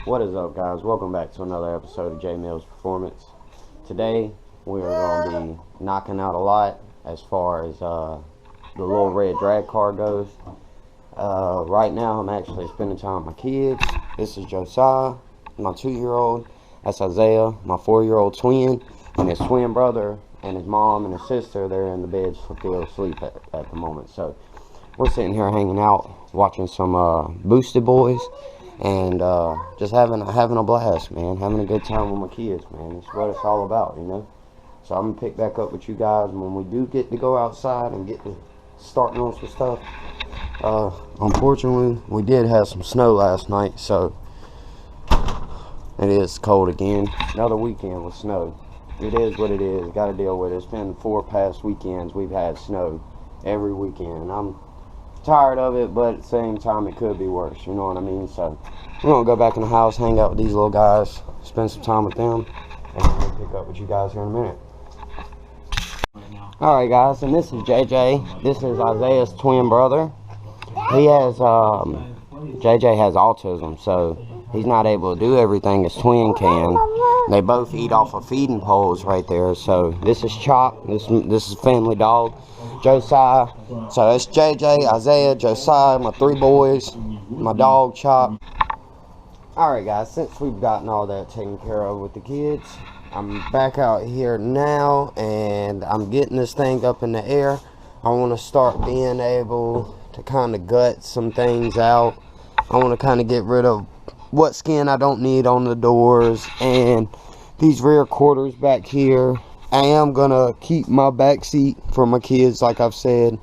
What is up, guys? Welcome back to another episode of J Mills Performance. Today we are going to be knocking out a lot as far as the LIL RED drag car goes. Right now I'm actually spending time with my kids. This is Josiah, my 2-year-old. That's Isaiah, my 4-year-old twin, and his twin brother and his mom and his sister. They're in the beds still asleep at the moment. So we're sitting here hanging out, watching some Boosted Boys. And just having a blast, man. Having a good time with my kids, man. It's what it's all about, you know. So I'm gonna pick back up with you guys when we do get to go outside and get to starting on some stuff. Unfortunately, we did have some snow last night, so it is cold again. Another weekend with snow. It is what it is. Got to deal with it. It's been 4 past weekends we've had snow every weekend, and I'm tired of it, but at the same time it could be worse, you know what I mean? So we're gonna go back in the house, hang out with these little guys, spend some time with them, and we'll pick up with you guys here in a minute. Alright guys, and this is JJ. This is Isaiah's twin brother. He has JJ has autism, so he's not able to do everything his twin can. They both eat off of feeding poles right there. So this is Chop, this is family dog, Josiah. So it's JJ, Isaiah, Josiah, my 3 boys, my dog Chop. Alright guys, since we've gotten all that taken care of with the kids, I'm back out here now and I'm getting this thing up in the air. I want to start being able to kind of gut some things out. I want to kind of get rid of what skin I don't need on the doors and these rear quarters back here. I am gonna keep my back seat for my kids, like I've said,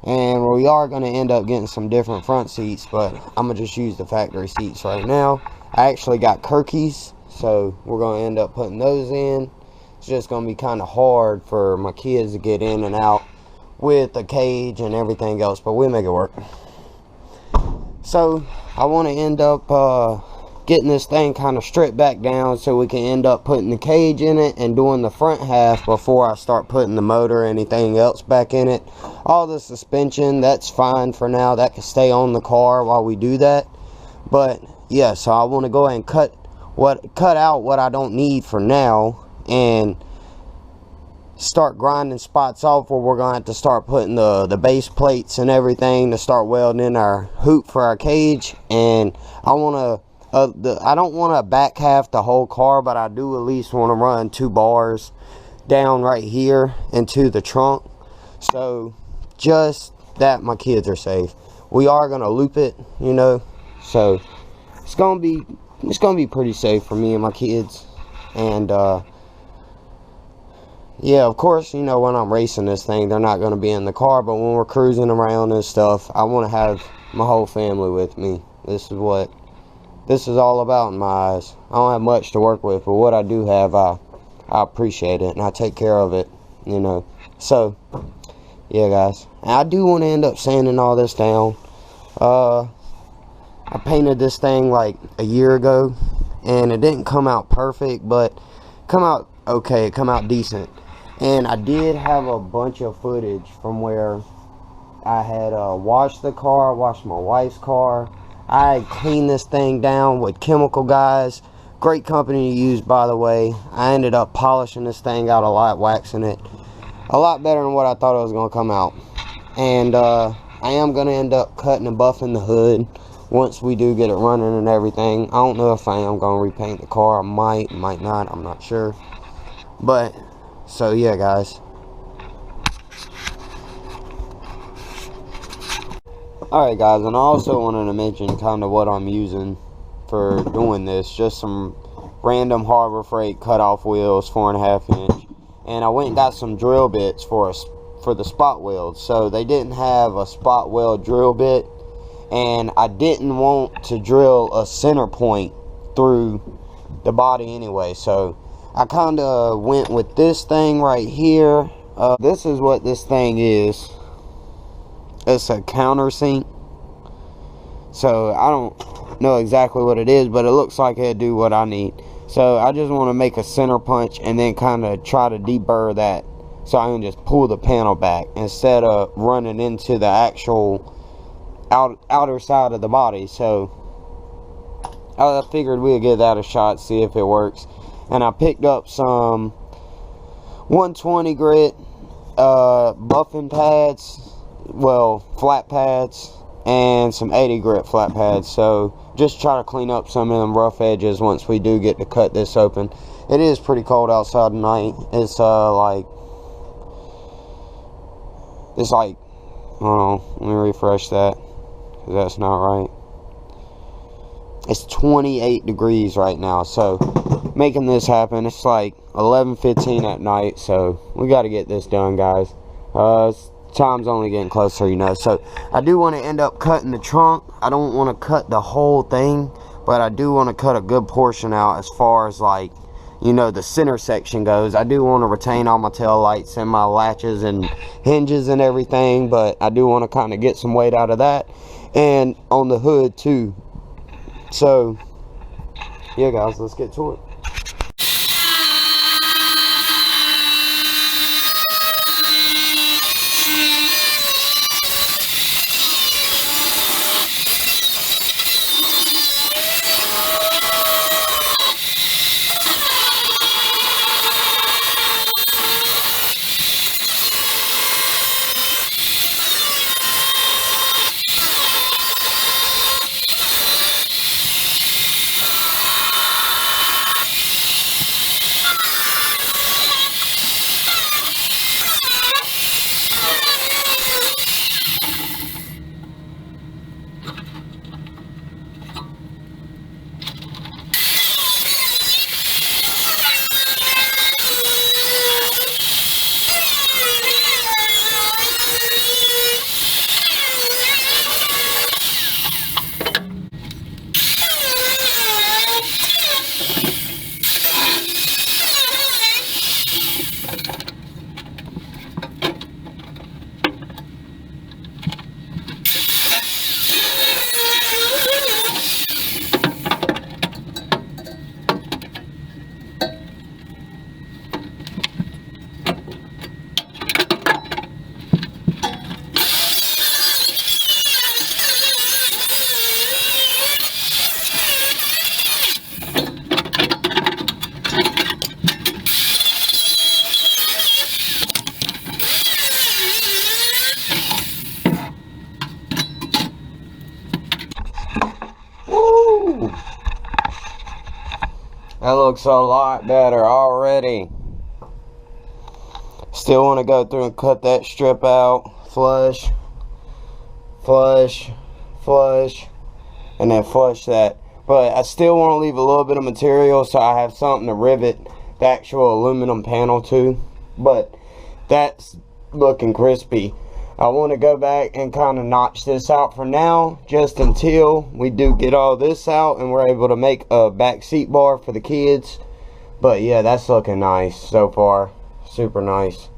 and we are gonna end up getting some different front seats, but I'm gonna just use the factory seats right now. I actually got Kirkies, so we're gonna end up putting those in. It's just gonna be kind of hard for my kids to get in and out with the cage and everything else, but we'll make it work. So I want to end up getting this thing kind of stripped back down so we can end up putting the cage in it and doing the front half before I start putting the motor or anything else back in it. All the suspension, that's fine for now. That can stay on the car while we do that. But yeah, so I want to go ahead and cut out what I don't need for now and start grinding spots off where we're gonna have to start putting the base plates and everything to start welding in our hoop for our cage. And I want to I don't want to back half the whole car, but I do at least want to run 2 bars down right here into the trunk, so just that my kids are safe. We are gonna loop it, you know, so it's gonna be pretty safe for me and my kids. And yeah, of course, you know, when I'm racing this thing, they're not going to be in the car, but when we're cruising around and stuff, I want to have my whole family with me. This is what this is all about in my eyes. I don't have much to work with, but what I do have, I appreciate it, and I take care of it, you know. So, yeah, guys. And I do want to end up sanding all this down. I painted this thing like a year ago, and it didn't come out perfect, but come out okay. It come out decent. And I did have a bunch of footage from where I had washed the car, washed my wife's car. I had cleaned this thing down with chemical guys. Great company to use, by the way. I ended up polishing this thing out a lot, waxing it. A lot better than what I thought it was going to come out. And I am going to end up cutting and buffing the hood once we do get it running and everything. I don't know if I am going to repaint the car. I might not. I'm not sure. But so yeah, guys. Alright guys, and I also wanted to mention kind of what I'm using for doing this. Just some random Harbor Freight cutoff wheels, 4.5 inch. And I went and got some drill bits for the spot weld. So they didn't have a spot weld drill bit, and I didn't want to drill a center point through the body anyway. So I kind of went with this thing right here. This is what this thing is. It's a countersink. So I don't know exactly what it is, but it looks like it'll do what I need. So I just want to make a center punch and then kind of try to deburr that so I can just pull the panel back instead of running into the actual outer side of the body. So I figured we'd give that a shot, see if it works. And I picked up some 120 grit buffing pads, well, flat pads, and some 80 grit flat pads. So just try to clean up some of them rough edges once we do get to cut this open. It is pretty cold outside tonight. It's like, I don't know, let me refresh that, because that's not right. It's 28 degrees right now, so making this happen, it's like 11:15 at night, so we got to get this done, guys. Time's only getting closer, you know. So I do want to end up cutting the trunk. I don't want to cut the whole thing, but I do want to cut a good portion out as far as, like, you know, the center section goes. I do want to retain all my tail lights and my latches and hinges and everything, but I do want to kind of get some weight out of that, and on the hood too. So yeah, guys, let's get to it. That looks a lot better already. Still want to go through and cut that strip out. Flush, flush, flush, and then flush that. But I still want to leave a little bit of material so I have something to rivet the actual aluminum panel to. But that's looking crispy. I want to go back and kind of notch this out for now, just until we do get all this out and we're able to make a back seat bar for the kids. But yeah, that's looking nice so far. Super nice.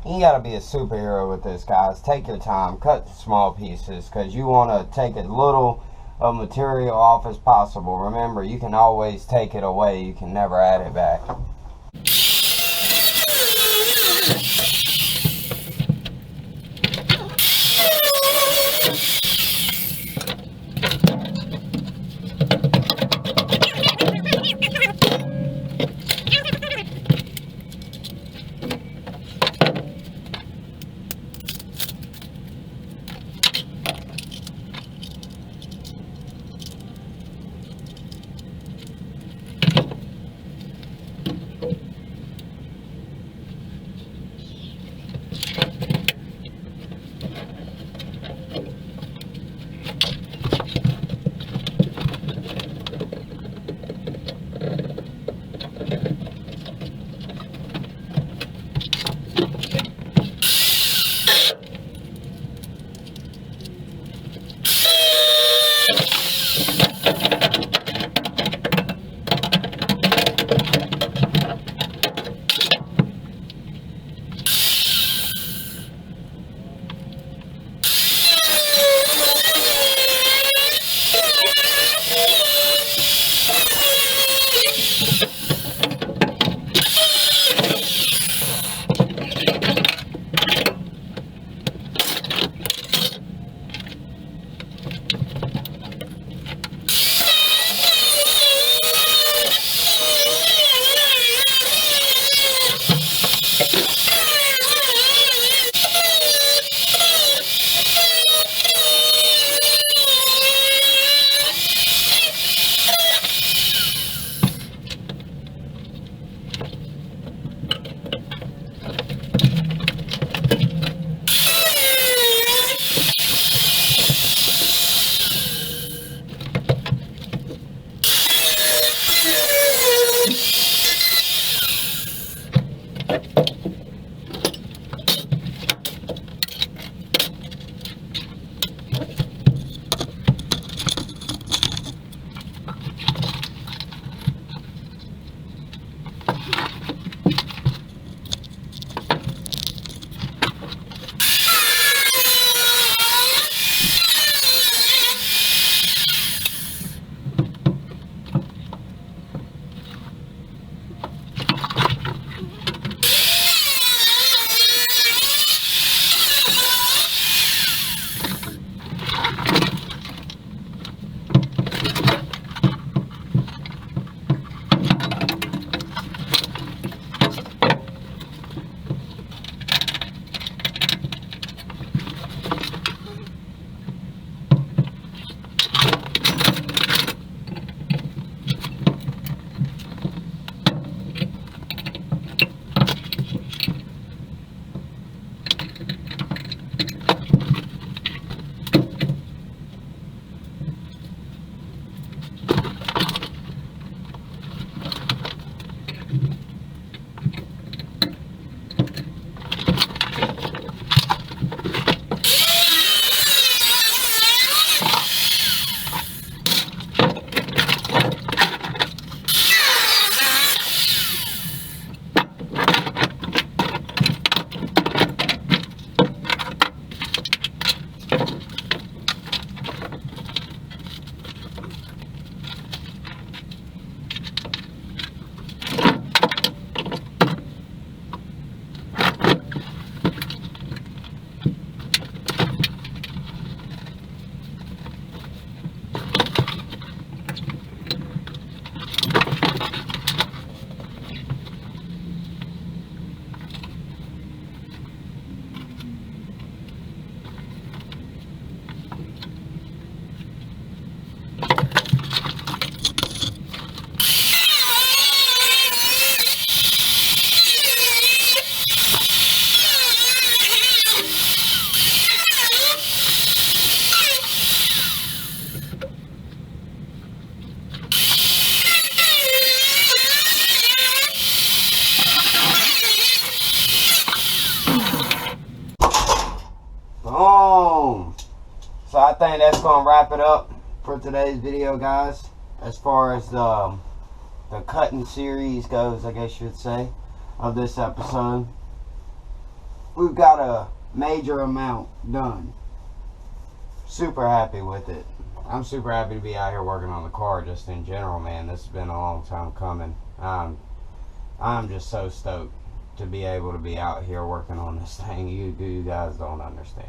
You gotta be a superhero with this, guys. Take your time, cut the small pieces, because you want to take as little of material off as possible. Remember, you can always take it away. You can never add it back. Boom. So I think that's gonna wrap it up for today's video, guys, as far as the cutting series goes, I guess you would say, of this episode. We've got a major amount done. Super happy with it. I'm super happy to be out here working on the car just in general, man. This has been a long time coming. I'm just so stoked to be able to be out here working on this thing. You guys don't understand.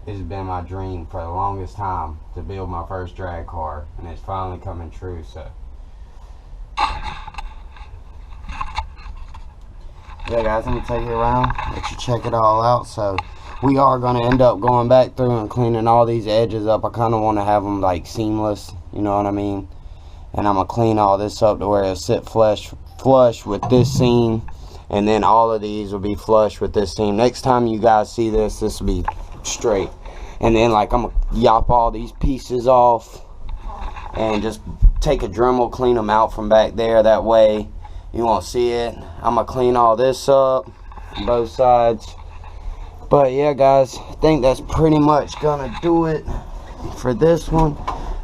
It's been my dream for the longest time to build my first drag car, and it's finally coming true. So yeah, guys, I'm gonna take you around, let you check it all out. So we are gonna end up going back through and cleaning all these edges up. I kind of want to have them like seamless, you know what I mean? And I'm gonna clean all this up to where it'll sit flush with this seam, and then all of these will be flush with this seam. Next time you guys see this will be straight. And then like I'm gonna yop all these pieces off and just take a Dremel, clean them out from back there. That way you won't see it. I'm gonna clean all this up, both sides. But yeah, guys, I think that's pretty much gonna do it for this one.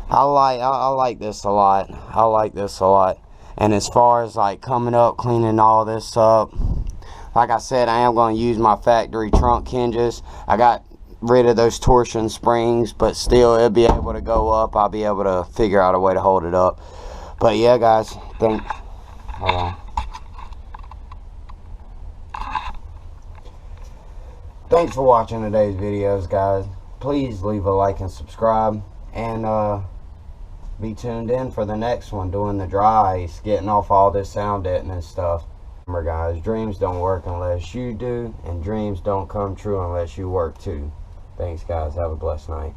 I like this a lot. I like this a lot. And as far as like coming up, cleaning all this up, like I said, I am going to use my factory trunk hinges. I got rid of those torsion springs, but still it'll be able to go up. I'll be able to figure out a way to hold it up. But yeah, guys, hold on. Thanks for watching today's videos, guys. Please leave a like and subscribe, and be tuned in for the next one, doing the dry ice, getting off all this sound deadening and stuff. Remember, guys, dreams don't work unless you do, and dreams don't come true unless you work too. Thanks, guys. Have a blessed night.